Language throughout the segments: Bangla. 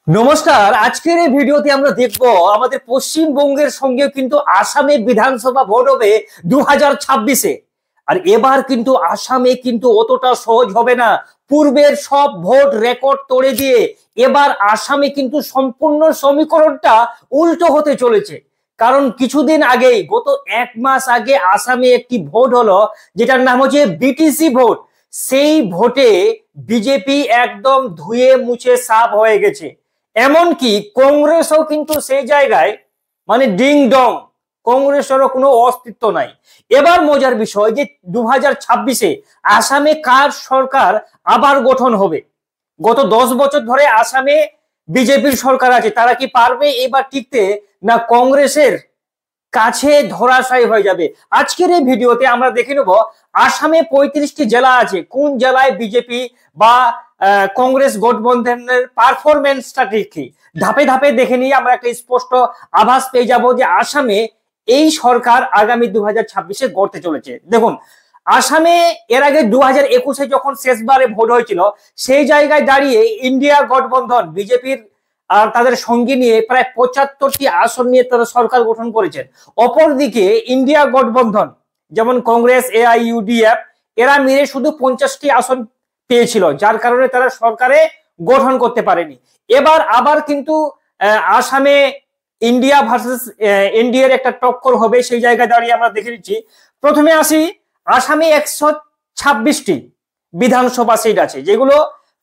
নমস্কার। আজকের এই ভিডিওতে আমরা দেখব আমাদের পশ্চিমবঙ্গের সঙ্গে কিন্তু আসামে বিধানসভা ভোট হবে 2026-এ। আর এবার কিন্তু আসামে কিন্তু অতটা সহজ হবে না। পূর্বের সব ভোট রেকর্ড তড়ে দিয়ে এবার আসামে কিন্তু সম্পূর্ণ সমীকরণটা উল্টো হতে চলেছে। কারণ কিছুদিন আগেই গত এক মাস আগে আসামে একটি ভোট হলো, যেটার নাম হচ্ছে বিটিসি ভোট। সেই ভোটে বিজেপি একদম ধুয়ে মুছে সাফ হয়ে গেছে। এমনকি কংগ্রেসও কিন্তু সেই জায়গায় মানে ডিং ডং, কংগ্রেসেরও কোনো অস্তিত্ব নাই। এবার মজার বিষয় যে 2026-এ আসামে কার সরকার আবার গঠন হবে। গত 10 বছর ধরে আসামে বিজেপির সরকার আছে, তারা কি পারবে এবার টিকতে, না কংগ্রেসের কাছে ধরাশায়ী হয়ে যাবে? আজকের এই ভিডিওতে আমরা দেখে নেব আসামে 35টি জেলা আছে, কোন জেলায় বিজেপি বা কংগ্রেস গঠবন্ধনের পারফরমেন্সটা কি। ধাপে ধাপে দেখে নিয়ে আমরা একটা স্পষ্ট আভাস পেয়ে যাব যে আসামে এই সরকার আগামী 2026-এ গড়তে চলেছে। দেখুন, আসামে এর আগে 2021-এ যখন শেষবারে ভোট হয়েছিল, সেই জায়গায় দাঁড়িয়ে ইন্ডিয়া গঠবন্ধন বিজেপির আর তাদের সঙ্গী নিয়ে প্রায় 75টি আসন নিয়ে তারা সরকার গঠন করেছেন। অপরদিকে ইন্ডিয়া গঠবন্ধন যেমন কংগ্রেস, এআইইউডিএফ, এরা মিলে শুধু 50টি আসন পেয়েছিল, যার কারণে তারা সরকারে গঠন করতে পারেনি। এবার আবার কিন্তু আসামে ইন্ডিয়া ভার্সেস এনডিএর একটা টক্কর হবে, সেই জায়গায় দাঁড়িয়ে আমরা দেখে নিচ্ছি। প্রথমে আসি, আসামে 126টি বিধানসভা সিট আছে, যেগুলো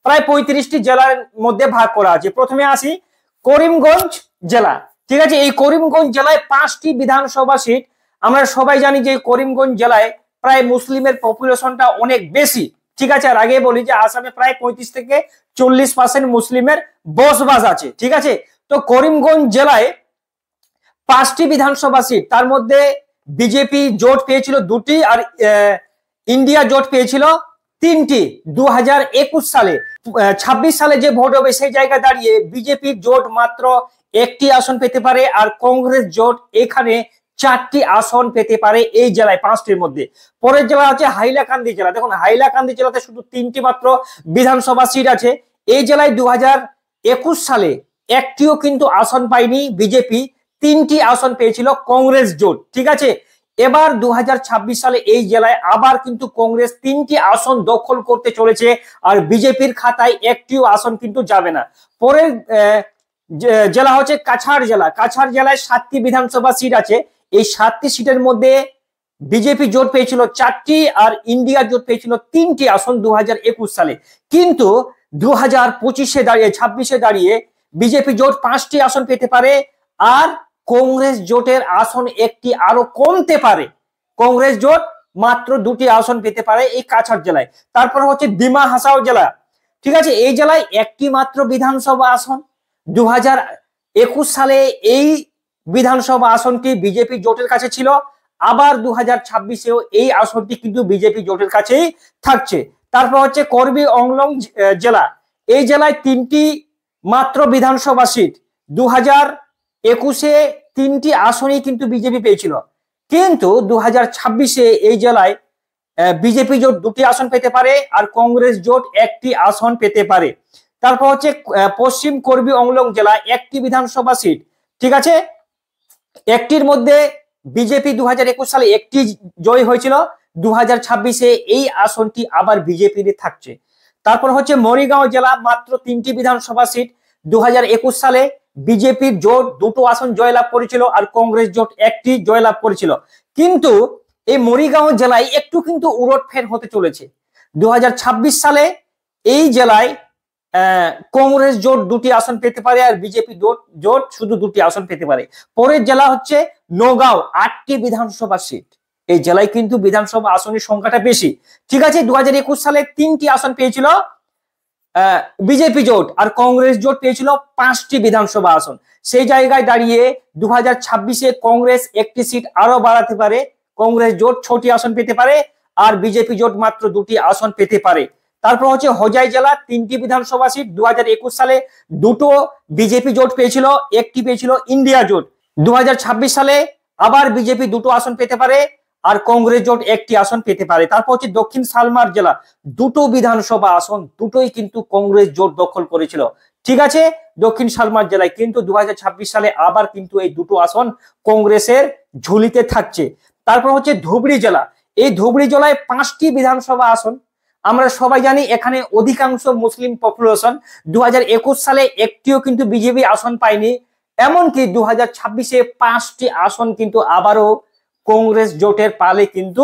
প্রায় 35টি জেলার মধ্যে ভাগ করা আছে। প্রথমে আসি করিমগঞ্জ জেলা। ঠিক আছে, এই করিমগঞ্জ জেলায় 5টি বিধানসভা সিট। আমরা সবাই জানি যে করিমগঞ্জ জেলায় প্রায় মুসলিমের পপুলেশনটা অনেক বেশি। ঠিক আছে, আর আগে বলি যে আসামে প্রায় 35 থেকে 40% মুসলিমের বসবাস আছে। ঠিক আছে, তো করিমগঞ্জ জেলায় 5টি বিধানসভা সিট, তার মধ্যে বিজেপি জোট পেয়েছিল 2টি আর ইন্ডিয়া জোট পেয়েছিল 3টি। 2021 সালে 26 সালে যে ভোট হবে সেই জায়গায় দাঁড়িয়ে বিজেপির জোট মাত্র 1টি আসন পেতে পারে, আর কংগ্রেস জোট এখানে 4টি আসন পেতে পারে এই জেলায় 5টির মধ্যে। পরের জেলা আছে হাইলাকান্দি জেলা। দেখুন, হাইলাকান্দি জেলাতে শুধু 3টি মাত্র বিধানসভা সিট আছে। এই জেলায় 2021 সালে একটিও কিন্তু আসন পায়নি বিজেপি, 3টি আসন পেয়েছিল কংগ্রেস জোট। ঠিক আছে, এবার 2026 সালে এই জেলায় আবার কিন্তু কংগ্রেস 3টি আসন দখল করতে চলেছে, আর বিজেপির খাতায় একটিও আসন কিন্তু যাবে না। পরের জেলা হচ্ছে কাছাড় জেলা। কাছাড় জেলায় 7টি বিধানসভা সিট আছে। এই 7টি সিটের মধ্যে বিজেপি জোট পেয়েছিল 4টি আর ইন্ডিয়া জোট পেয়েছিল 3টি আসন 2021 সালে। কিন্তু 2025-এ দাঁড়িয়ে 26-এ দাঁড়িয়ে বিজেপি জোট 5টি আসন পেতে পারে, আর কংগ্রেস জোটের আসন একটি আরো কমতে পারে। কংগ্রেস জোট মাত্র 2টি আসন পেতে পারে এই কাছাড় জেলায়। তারপর হচ্ছে ডিমা হাসাও জেলা। ঠিক আছে, এই জেলায় একটি মাত্র বিধানসভা আসন। 2021 সালে এই বিধানসভা আসনটি বিজেপি জোটের কাছে ছিল, আবার 2026-এও এই আসনটি কিন্তু বিজেপি জোটের কাছেই থাকছে। তারপর হচ্ছে কর্বি অংলং জেলা। এই জেলায় 3টি মাত্র বিধানসভা সিট। 2021-এ 3টি আসনই কিন্তু বিজেপি পেয়েছিল, কিন্তু 2026-এ এই জেলায় বিজেপি জোট 2টি আসন পেতে পারে, আর কংগ্রেস জোট 1টি আসন পেতে পারে। তারপর হচ্ছে পশ্চিম কর্বি অংলং জেলা, 1টি বিধানসভা সিট। ঠিক আছে, একটির মধ্যে বিজেপি 2021 সালে একটি জয় হয়েছিল, 2026-এ এই আসনটি আবার বিজেপির থাকছে। তারপর হচ্ছে মরিগাঁও জেলা, মাত্র 3টি বিধানসভা সিট। 2021 সালে বিজেপির জোট 2টো আসন জয়লাভ করেছিল, আর কংগ্রেস জোট 1টি জয়লাভ করেছিল। কিন্তু এই মরিগাঁও জেলায় একটু কিন্তু উলটফের হতে চলেছে। 2026 সালে এই জেলায় কংগ্রেস জোট 2টি আসন পেতে পারে, আর বিজেপি জোট শুধু 2টি আসন পেতে পারে। পরের জেলা হচ্ছে নগাঁও, 8টি বিধানসভা সিট। এই জেলায় কিন্তু বিধানসভা আসনের সংখ্যাটা বেশি। ঠিক আছে, 2021 সালে 3টি আসন পেয়েছিল বিজেপি জোট, আর কংগ্রেস জোট পেয়েছিল 5টি বিধানসভা আসন। সেই জায়গায় দাঁড়িয়ে 2026-এ কংগ্রেস 1টি সিট আরো বাড়াতে পারে, কংগ্রেস জোট 6টি আসন পেতে পারে, আর বিজেপি জোট মাত্র 2টি আসন পেতে পারে। তারপর হচ্ছে হোজাই জেলা, 3টি বিধানসভা সিট। 2021 সালে 2টো বিজেপি জোট পেয়েছিল, 1টি পেয়েছিল ইন্ডিয়া জোট। 2026 সালে আবার বিজেপি 2টো আসন পেতে পারে, আর কংগ্রেস জোট 1টি আসন পেতে পারে। তারপর হচ্ছে দক্ষিণ সালমার জেলা, 2টো বিধানসভা আসন, দুটোই কিন্তু কংগ্রেস জোট দখল করেছিল। ঠিক আছে, দক্ষিণ শালমার জেলায়। কিন্তু 2026 সালে আবার কিন্তু এই দুটো আসন কংগ্রেসের ঝুলিতে থাকছে। তারপর হচ্ছে ধুবড়ী জেলা। এই ধুবড়ী জেলায় 5টি বিধানসভা আসন। আমরা সবাই জানি এখানে অধিকাংশ মুসলিম পপুলেশন। 2021 সালে একটিও কিন্তু বিজেপি আসন পায়নি। এমনকি 2026-এ 5টি আসন কিন্তু আবারও কংগ্রেস জোটের পালে কিন্তু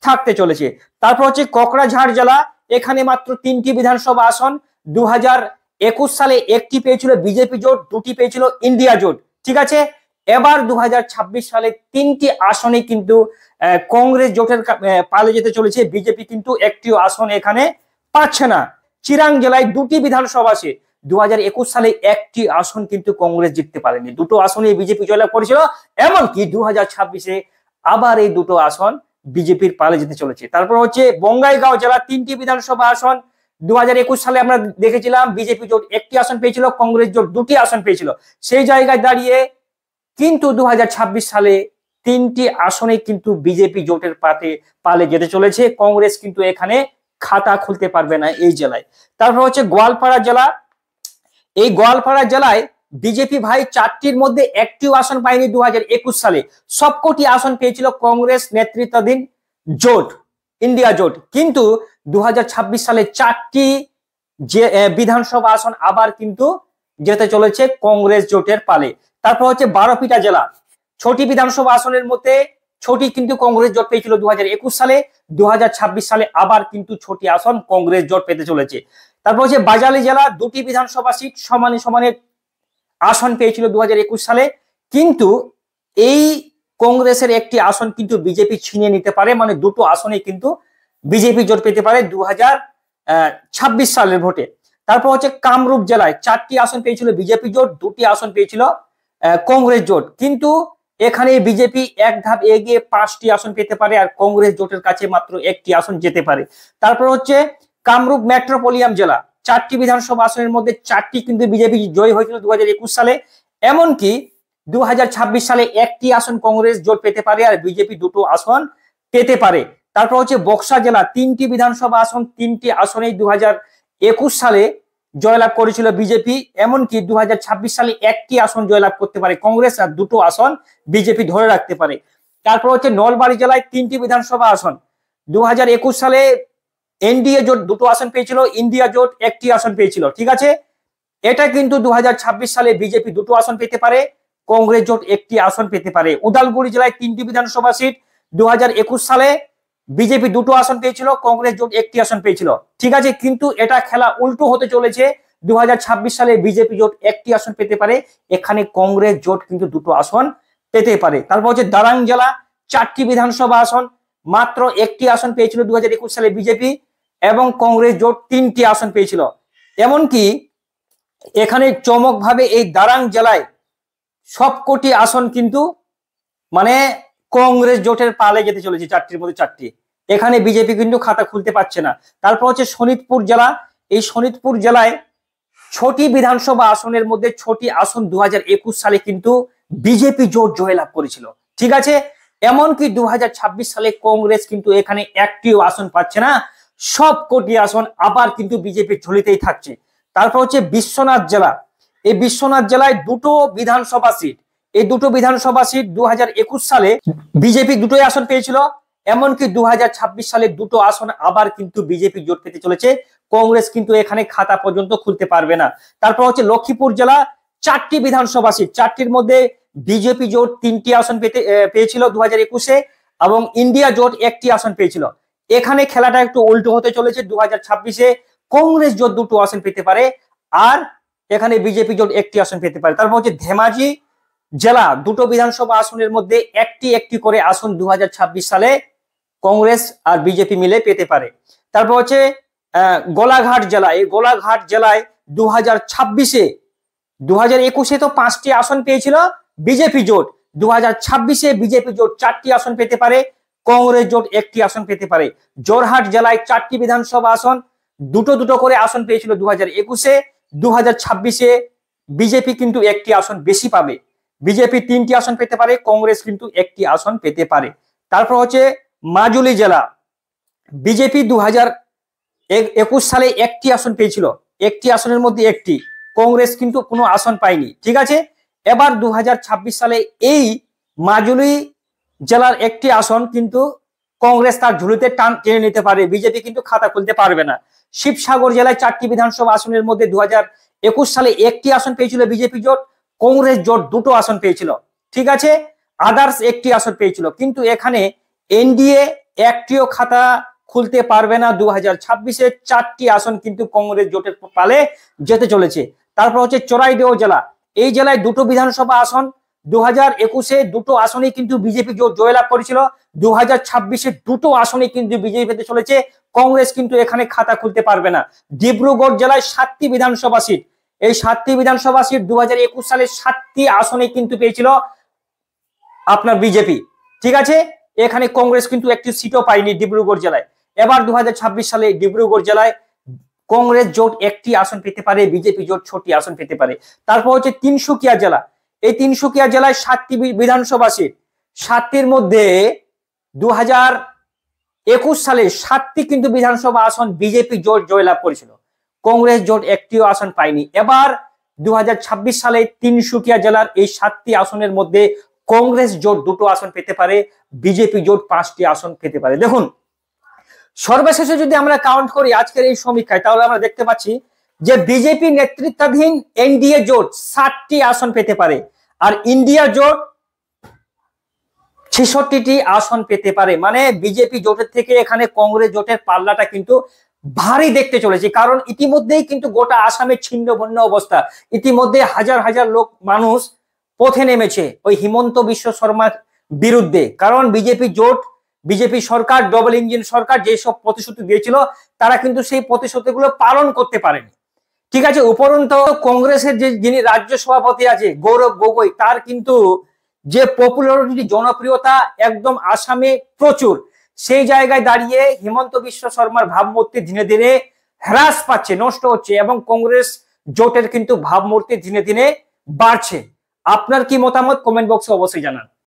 থাকতে চলেছে। তারপর হচ্ছে কোকড়াঝাড় জেলা। এখানে মাত্র 3টি বিধানসভা আসন। 2021 সালে একটি পেয়েছিল বিজেপি জোট, 2টি পেয়েছিল ইন্ডিয়া জোট। ঠিক আছে, এবার 2026 সালে 3টি আসনে কিন্তু কংগ্রেস জোটের পালে যেতে চলেছে। বিজেপি কিন্তু একটিও আসন এখানে পাচ্ছে না। চিরাং জেলায় 2টি বিধানসভা আছে। 2021 সালে একটি আসন কিন্তু কংগ্রেস জিততে পারেনি, দুটো আসনে বিজেপি জয়লাভ করেছিল। এমনকি 2026-এ আবার এই দুটো আসন বিজেপির পালে যেতে চলেছে। তারপর হচ্ছে বঙ্গাইগাঁও জেলা, 3টি বিধানসভা আসন। 2021 সালে আমরা দেখেছিলাম বিজেপি জোট একটি আসন পেয়েছিল, কংগ্রেস জোট 2টি আসন পেয়েছিল। সেই জায়গায় দাঁড়িয়ে কিন্তু 2026 সালে 3টি আসনে কিন্তু বিজেপি জোটের পালে যেতে চলেছে। কংগ্রেস কিন্তু এখানে খাতা খুলতে পারবে না এই জেলায়। তারপর হচ্ছে গোয়ালপাড়া জেলা। এই গোয়ালপাড়া জেলায় বিজেপি ভাই 4টির মধ্যে একটিও আসন পায়নি 2021 সালে। সবকটি আসন পেয়েছিল কংগ্রেস নেতৃত্বাধীন জোট, ইন্ডিয়া জোট। কিন্তু 2026 সালে 4টি যে বিধানসভা আসন আবার কিন্তু যেতে চলেছে কংগ্রেস জোটের পালে। তারপর হচ্ছে বারোপিটা জেলা। 6টি বিধানসভা আসনের মধ্যে 6টি কিন্তু কংগ্রেস জোট পেয়েছিল 2021 সালে। 2026 সালে আবার কিন্তু 6টি আসন কংগ্রেস জোট পেতে চলেছে। তারপর হচ্ছে বাজালি জেলা। 2টি বিধানসভা সিট সমানে সমানে আসন পেয়েছিল 2021 সালে। কিন্তু এই কংগ্রেসের একটি আসন কিন্তু বিজেপি ছিনিয়ে নিতে পারে, মানে দুটো আসনে কিন্তু বিজেপি জোট পেতে পারে 2026 সালের ভোটে। তারপর হচ্ছে কামরূপ জেলায় 4টি আসন পেয়েছিল বিজেপি জোট, 2টি আসন পেয়েছিল কংগ্রেস জোট। কিন্তু এখানে বিজেপি এক ধাপ এগিয়ে 5টি আসন পেতে পারে, আর কংগ্রেস জোটের কাছে মাত্র একটি আসন যেতে পারে। তারপর হচ্ছে কামরূপ মেট্রোপলিয়াম জেলা। 4টি বিধানসভা আসনের মধ্যে 4টি কিন্তু বিজেপি জয় হয়েছিল 2021 সালে। এমনকি 2026 সালে একটি আসন কংগ্রেস জোট পেতে পারে, আর বিজেপি 2টো আসন পেতে পারে। তারপর হচ্ছে বক্সা জেলা। 3টি বিধানসভা আসন, 3টি আসনেই 2021 সালে জয়লাভ করেছিল বিজেপি। এমনকি 2026 সালে একটি আসন জয়লাভ করতে পারে কংগ্রেস, আর 2টো আসন বিজেপি ধরে রাখতে পারে। তারপর হচ্ছে নলবাড়ি জেলায় 3টি বিধানসভা আসন। 2021 সালে এনডিএ জোট 2টো আসন পেয়েছিল, ইন্ডিয়া জোট একটি আসন পেয়েছিল। ঠিক আছে, এটা কিন্তু 2026 সালে বিজেপি 2টো আসন পেতে পারে, কংগ্রেস জোট একটি আসন পেতে পারে। উদালগুড়ি জেলায় 3টি বিধানসভা সিট। 2021 সালে বিজেপি 2টো আসন পেয়েছিল, কংগ্রেস জোট একটি আসন পেয়েছিল। ঠিক আছে, কিন্তু এটা খেলা উল্টো হতে চলেছে। 2026 সালে বিজেপি জোট একটি আসন পেতে পারে, এখানে কংগ্রেস জোট কিন্তু 2টো আসন পেতে পারে। তারপর হচ্ছে দারাং জেলা। 4টি বিধানসভা আসন, মাত্র একটি আসন পেয়েছিল 2021 সালে বিজেপি, এবং কংগ্রেস জোট 3টি আসন পেয়েছিল। এমনকি এখানে চমক ভাবে এই দারাং জেলায় সবকটি আসন কিন্তু মানে কংগ্রেস জোটের পালে যেতে চলেছে, 4টির মধ্যে 4টি। এখানে বিজেপি কিন্তু খাতা খুলতে পারছে না। তারপর হচ্ছে শোনিতপুর জেলা। এই শোনিতপুর জেলায় 6টি বিধানসভা আসনের মধ্যে 6টি আসন 2021 সালে কিন্তু বিজেপি জোট জয়লাভ করেছিল। ঠিক আছে, এমনকি 2026 সালে কংগ্রেস কিন্তু এখানে একটিও আসন পাচ্ছে না, সবকটি আসন আবার কিন্তু বিজেপির ঝুলিতেই থাকছে। তারপর হচ্ছে বিশ্বনাথ জেলা। এই বিশ্বনাথ জেলায় 2টো বিধানসভা সিট। এই 2টো বিধানসভা সিট 2021 সালে বিজেপি 2টোই আসন পেয়েছিল। এমনকি 2026 সালে 2টো আসন আবার কিন্তু বিজেপি জোট পেতে চলেছে, কংগ্রেস কিন্তু এখানে খাতা পর্যন্ত খুলতে পারবে না। তারপর হচ্ছে লক্ষ্মীপুর জেলা। 4টি বিধানসভা সিট, 4টির মধ্যে বিজেপি জোট 3টি আসন পেয়েছিল 2021-এ, এবং ইন্ডিয়া জোট একটি আসন পেয়েছিল। এখানে খেলাটা একটু উল্টো হতে চলেছে। 2026-এ কংগ্রেস জোট 2টো আসন পেতে পারে, আর এখানে বিজেপি জোট একটি আসন পেতে পারে। তারপর হচ্ছে ধেমাজি জেলা। 2টো বিধানসভা আসনের মধ্যে একটি একটি করে আসন 2026 সালে কংগ্রেস আর বিজেপি মিলে পেতে পারে। তারপর হচ্ছে গোলাঘাট জেলা। এই গোলাঘাট জেলায় 2026-এ 2021-এ তো 5টি আসন পেয়েছিল বিজেপি জোট, 2026-এ বিজেপি জোট 4টি আসন পেতে পারে, কংগ্রেস জোট একটি আসন পেতে পারে। জোরহাট জেলায় 4টি বিধানসভা আসন, 2টো করে আসন পেয়েছিল 2021-এ। 2026-এ বিজেপি কিন্তু একটি আসন বেশি পাবে, বিজেপি 3টি আসন পেতে পারে, কংগ্রেস কিন্তু একটি আসন পেতে পারে। তারপর হচ্ছে মাজুলি জেলা। বিজেপি 2021 সালে একটি আসন পেয়েছিল, একটি আসনের মধ্যে একটি, কংগ্রেস কিন্তু কোনো আসন পায়নি। ঠিক আছে, এবার 2026 সালে এই মাজুলি জেলার একটি আসন কিন্তু কংগ্রেস তার ঝুলিতে টেনে নিতে পারে, বিজেপি কিন্তু খাতা খুলতে পারবে না। শিবসাগর জেলায় 4টি বিধানসভা আসনের মধ্যে 2021 সালে একটি আসন পেয়েছিল বিজেপি জোট, কংগ্রেস জোট 2টো আসন পেয়েছিল। ঠিক আছে, আদার্স একটি আসন পেয়েছিল, কিন্তু এখানে এনডিএ একটিও খাতা খুলতে পারবে না। 2026-এ 4টি আসন কিন্তু কংগ্রেস জোটের পালে যেতে চলেছে। তারপর হচ্ছে চড়াইদেও জেলা, এই জেলায় 2টো বিধানসভা আসন, 2021-এ 2টো আসনে কিন্তু বিজেপি জোট জয়লাভ করেছিল, 2026-এ 2টো আসনে কিন্তু বিজেপি পেতে চলেছে, কংগ্রেস কিন্তু এখানে খাতা খুলতে পারবে না। ডিব্রুগড় জেলায় 7টি বিধানসভা সিট, এই 7টি বিধানসভা সিট 2021 সালে 7টি আসনে কিন্তু পেয়েছিল আপনার বিজেপি। ঠিক আছে, এখানে কংগ্রেস কিন্তু একটি সিটও পায়নি ডিব্রুগড় জেলায়। এবার 2026 সালে ডিব্রুগড় জেলায় কংগ্রেস জোট একটি আসন পেতে পারে, বিজেপি জোট 6টি আসন পেতে পারে। তারপর হচ্ছে তিনসুকিয়া জেলা, এই তিনসুকিয়া জেলায় 7টি বিধানসভা সিট, 7টির মধ্যে 2021 সালে 7টি কিন্তু বিধানসভা আসন বিজেপি জোট জয়লাভ করেছিল, কংগ্রেস জোট একটিও আসন পায়নি। এবার 2026 সালে তিনসুকিয়া জেলার এই 7টি আসনের মধ্যে কংগ্রেস জোট 2টো আসন পেতে পারে, বিজেপি জোট 5টি আসন পেতে পারে। দেখুন, সর্বশেষে যদি আমরা কাউন্ট করি আজকের এই সমীক্ষায়, তাহলে আমরা দেখতে পাচ্ছি যে বিজেপি নেতৃত্বাধীন এনডিএ জোট 60টি আসন পেতে পারে, আর ইন্ডিয়া জোট 66টি আসন পেতে পারে। মানে বিজেপি জোটের থেকে এখানে কংগ্রেস জোটের পাল্লাটা কিন্তু ভারী দেখতে চলেছে, কারণ ইতিমধ্যেই কিন্তু গোটা আসামে ছিন্ন ভিন্ন অবস্থা, ইতিমধ্যে হাজার হাজার লোক মানুষ পথে নেমেছে ওই হিমন্ত বিশ্ব শর্মার বিরুদ্ধে, কারণ বিজেপি জোট, বিজেপি সরকার, ডবল ইঞ্জিন সরকার যেসব প্রতিশ্রুতি দিয়েছিল তারা কিন্তু সেই প্রতিশ্রুতিগুলো পালন করতে পারেনি। ঠিক আছে, উপরন্ত কংগ্রেসের যে যিনি রাজ্য সভাপতি আছে গৌরব গগৈ, তার কিন্তু যে পপুলারিটি, জনপ্রিয়তা একদম আসামে প্রচুর, সেই জায়গায় দাঁড়িয়ে হিমন্ত বিশ্ব শর্মার ভাবমূর্তি দিনে দিনে হ্রাস পাচ্ছে, নষ্ট হচ্ছে, এবং কংগ্রেস জোটের কিন্তু ভাবমূর্তি দিনে দিনে বাড়ছে। আপনার কি মতামত কমেন্ট বক্সে অবশ্যই জানান।